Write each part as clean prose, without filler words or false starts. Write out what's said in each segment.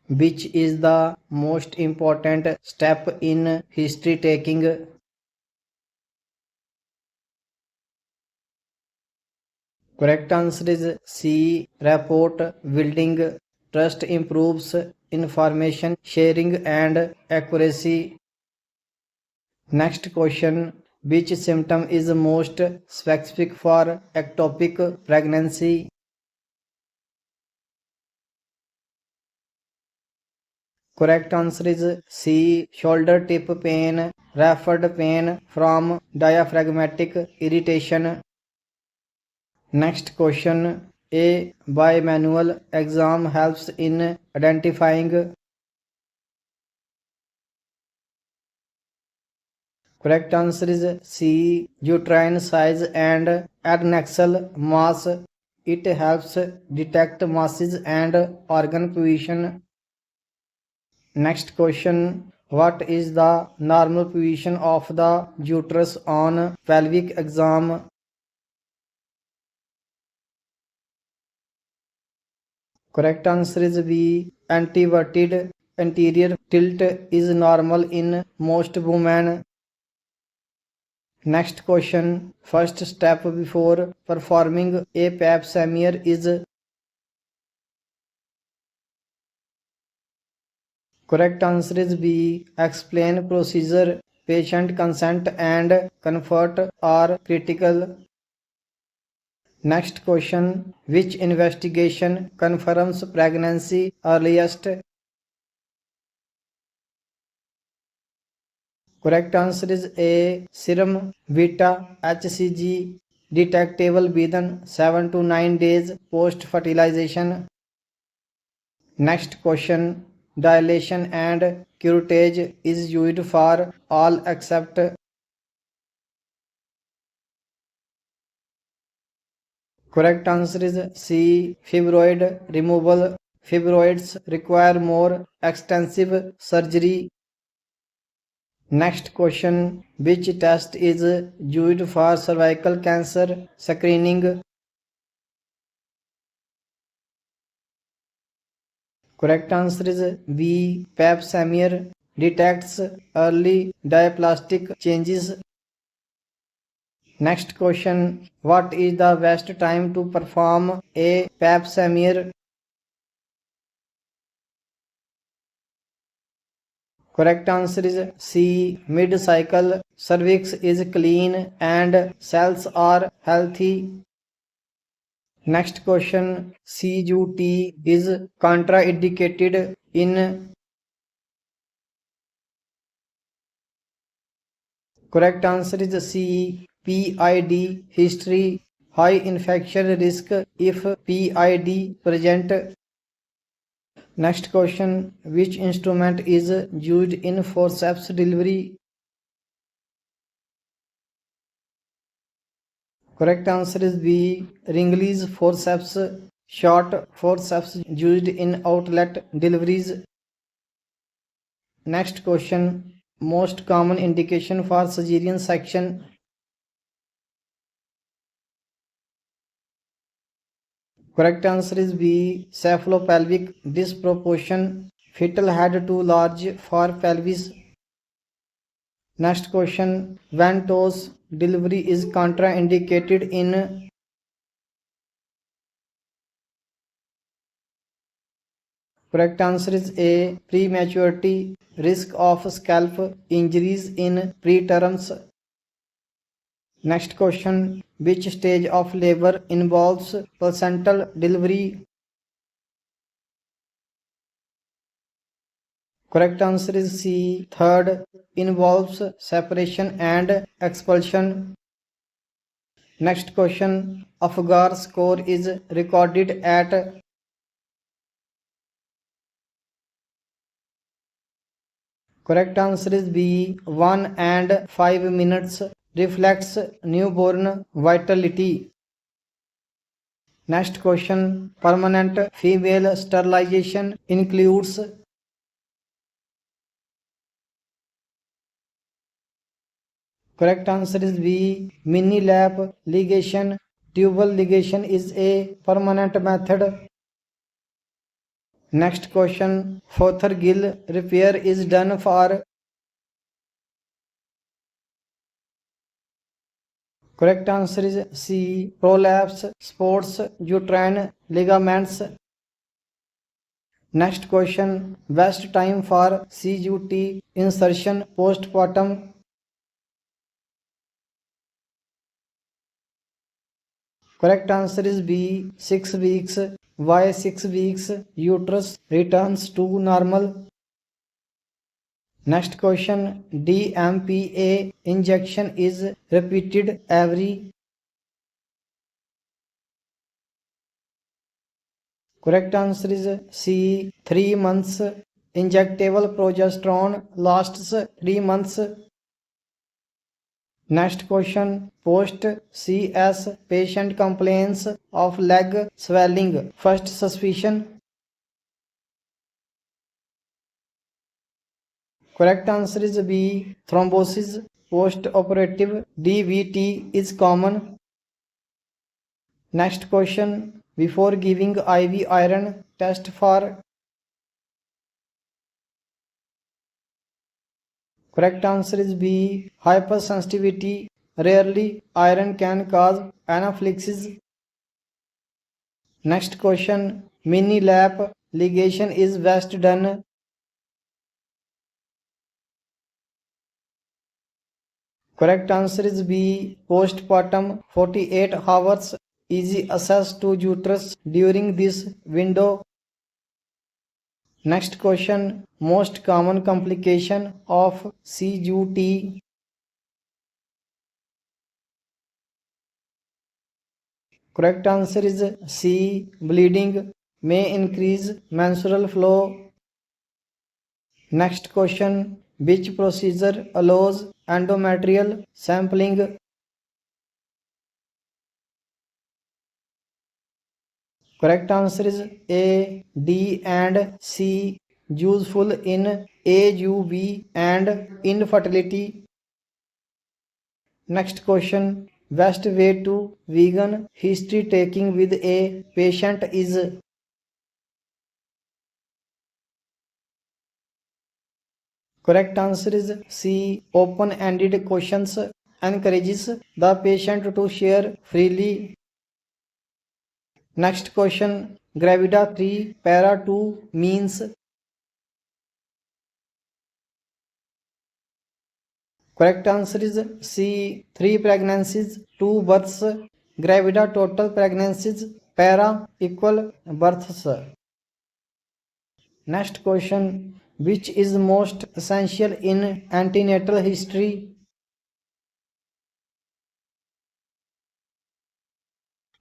Which is the most important step in history taking? Correct answer is C. Rapport building. Trust improves information sharing and accuracy. Next question. Which symptom is most specific for ectopic pregnancy? Correct answer is C. Shoulder tip pain, referred pain from diaphragmatic irritation. Next question. A bimanual exam helps in identifying. Correct answer is C. Uterine size and adnexal mass. It helps detect masses and organ position. Next question. What is the normal position of the uterus on pelvic exam? Correct answer is B. Anteverted anterior tilt is normal in most women. Next question. First step before performing a pap smear is. Correct answer is B. Explain procedure. Patient consent and comfort are critical. Next question. Which investigation confirms pregnancy earliest? Correct answer is A. Serum beta HCG detectable within 7 to 9 days post fertilization. Next question. Dilation and curettage is used for all except. Correct answer is C. Fibroid removal. Fibroids require more extensive surgery. Next question. Which test is used for cervical cancer screening? Correct answer is B. Pap smear detects early diaplastic changes. Next question. What is the best time to perform a pap smear? Correct answer is C. Mid-cycle. Cervix is clean and cells are healthy. Next question. CUT is contraindicated in. Correct answer is C. PID history. High infection risk if PID present. Next question. Which instrument is used in forceps delivery? Correct answer is B. Ringley's forceps. Short forceps used in outlet deliveries. Next question. Most common indication for cesarean section. Correct answer is B. Cephalopelvic disproportion. Fetal head too large for pelvis. Next question. Venous delivery is contraindicated in. Correct answer is A. Prematurity. Risk of scalp injuries in preterms. Next question. Which stage of labor involves placental delivery? Correct answer is C. Third involves separation and expulsion. Next question. Afgar score is recorded at. Correct answer is B. 1 and 5 minutes. Reflects newborn vitality. Next question. Permanent female sterilization includes. Correct answer is B. Mini lap ligation. Tubal ligation is a permanent method. Next question, Fothergill repair is done for. Correct answer is C. Prolapse, sports, uterine ligaments. Next question, best time for CUT insertion postpartum. Correct answer is B. 6 weeks. Why 6 weeks? Uterus returns to normal. Next question, DMPA injection is repeated every. Correct answer is C. 3 months. Injectable progesterone lasts 3 months. Next question, post CS patient complains of leg swelling. First suspicion. Correct answer is B. Thrombosis. Post-operative DVT is common. Next question, before giving IV iron, test for. Correct answer is B. Hypersensitivity. Rarely iron can cause anaphylaxis. Next question, mini lap ligation is best done. Correct answer is B. Postpartum 48 hours. Easy access to uterus during this window. Next question, most common complication of CUT. Correct answer is C. Bleeding may increase menstrual flow. Next question, which procedure allows endometrial sampling? Correct answer is A, D and C. Useful in AUV and infertility. Next question, best way to vegan history taking with a patient is. Correct answer is C. Open-ended questions encourages the patient to share freely. Next question, Gravida 3 Para 2 means. Correct answer is C. 3 pregnancies, 2 births. Gravida total pregnancies. Para equal births. Next question, which is most essential in antenatal history?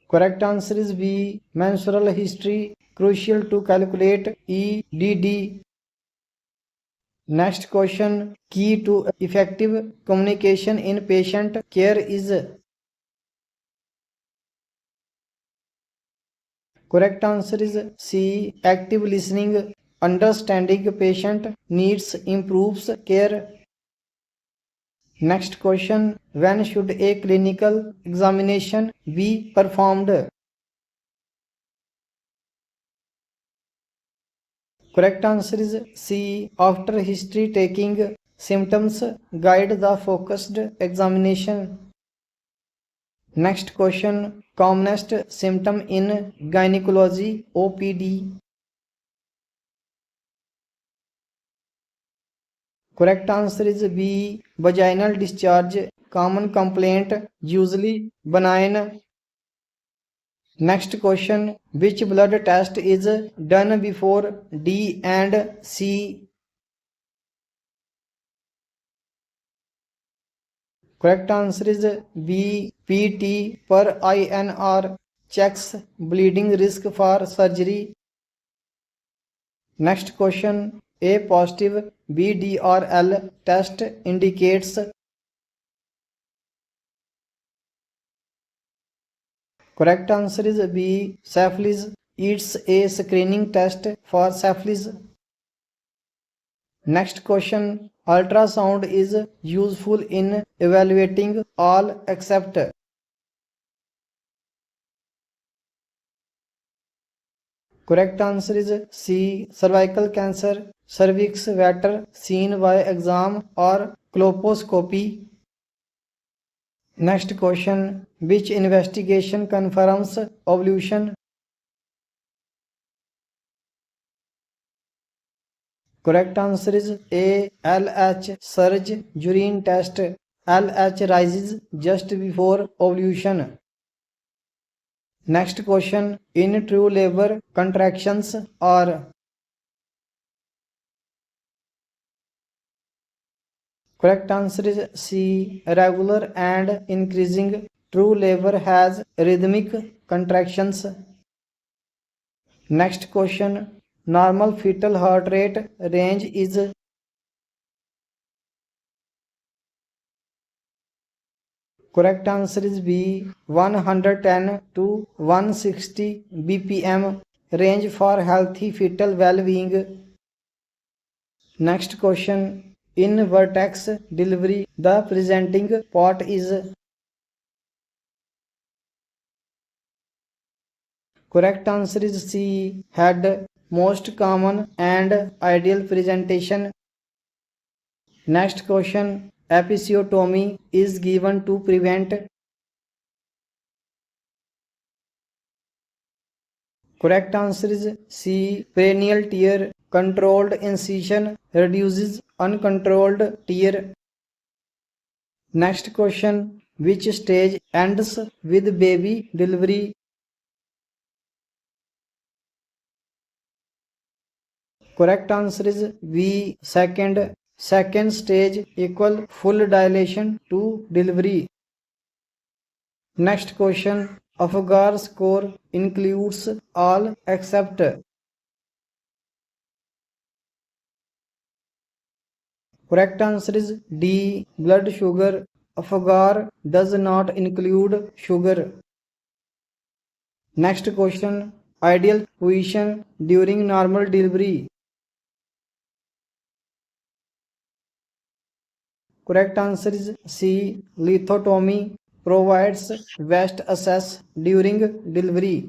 Correct answer is B. Menstrual history, crucial to calculate EDD. Next question, key to effective communication in patient care is. Correct answer is C. Active listening. Understanding patient needs improves care. Next question, when should a clinical examination be performed? Correct answer is C. After history taking, symptoms guide the focused examination. Next question, commonest symptom in gynecology OPD. Correct answer is B. Vaginal discharge, common complaint, usually benign. Next question, which blood test is done before D and C? Correct answer is B. PT per INR checks bleeding risk for surgery. Next question, A positive BDRL test indicates. Correct answer is B. Syphilis. It's a screening test for syphilis. Next question, ultrasound is useful in evaluating all except. Correct answer is C. Cervical cancer, cervix better seen by exam or colposcopy. Next question. Which investigation confirms ovulation? Correct answer is A. LH surge urine test. LH rises just before ovulation. Next question. In true labor, contractions are. Correct answer is C. Regular and increasing. True labor has rhythmic contractions. Next question. Normal fetal heart rate range is. Correct answer is B. 110 to 160 bpm range for healthy fetal well-being. Next question. In vertex delivery, the presenting part is. Correct answer is C. Head, most common and ideal presentation. Next question. Episiotomy is given to prevent. Correct answer is C. Perineal tear. Controlled incision reduces uncontrolled tear. Next question. Which stage ends with baby delivery? Correct answer is B. Second. Second stage equal full dilation to delivery. Next question. Afgar score includes all except. Correct answer is D. Blood sugar. Afgar does not include sugar. Next question. Ideal position during normal delivery. Correct answer is C. Lithotomy provides best access during delivery.